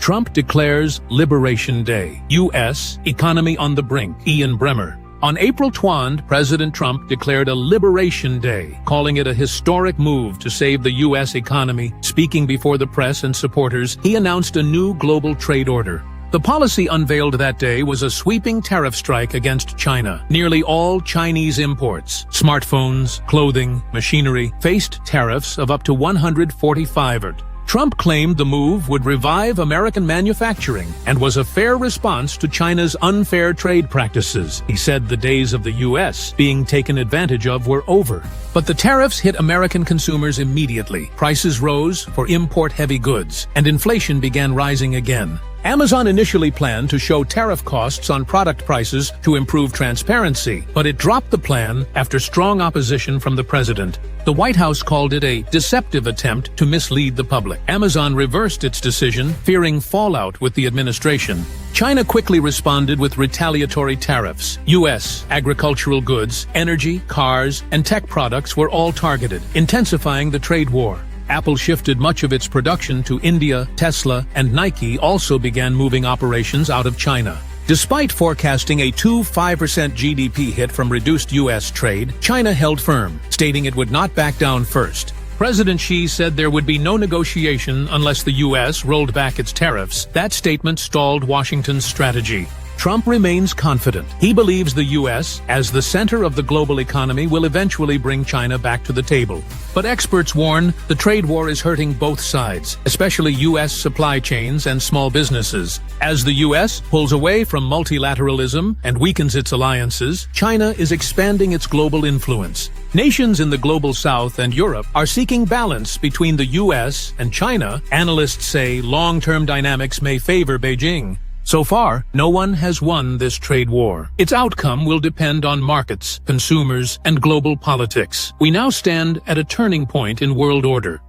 Trump declares Liberation Day. U.S. economy on the brink. Ian Bremmer. On April 20, President Trump declared a Liberation Day, calling it a historic move to save the U.S. economy. Speaking before the press and supporters, he announced a new global trade order. The policy unveiled that day was a sweeping tariff strike against China. Nearly all Chinese imports, smartphones, clothing, machinery, faced tariffs of up to 145%. Trump claimed the move would revive American manufacturing and was a fair response to China's unfair trade practices. He said the days of the U.S. being taken advantage of were over. But the tariffs hit American consumers immediately. Prices rose for import-heavy goods, and inflation began rising again. Amazon initially planned to show tariff costs on product prices to improve transparency, but it dropped the plan after strong opposition from the president. The White House called it a deceptive attempt to mislead the public. Amazon reversed its decision, fearing fallout with the administration. China quickly responded with retaliatory tariffs. U.S. agricultural goods, energy, cars, and tech products were all targeted, intensifying the trade war. Apple shifted much of its production to India. Tesla and Nike also began moving operations out of China. Despite forecasting a 5% GDP hit from reduced U.S. trade, China held firm, stating it would not back down first. President Xi said there would be no negotiation unless the U.S. rolled back its tariffs. That statement stalled Washington's strategy. Trump remains confident. He believes the U.S., as the center of the global economy, will eventually bring China back to the table. But experts warn the trade war is hurting both sides, especially U.S. supply chains and small businesses. As the U.S. pulls away from multilateralism and weakens its alliances, China is expanding its global influence. Nations in the global south and Europe are seeking balance between the U.S. and China. Analysts say long-term dynamics may favor Beijing. So far, no one has won this trade war. Its outcome will depend on markets, consumers, and global politics. We now stand at a turning point in world order.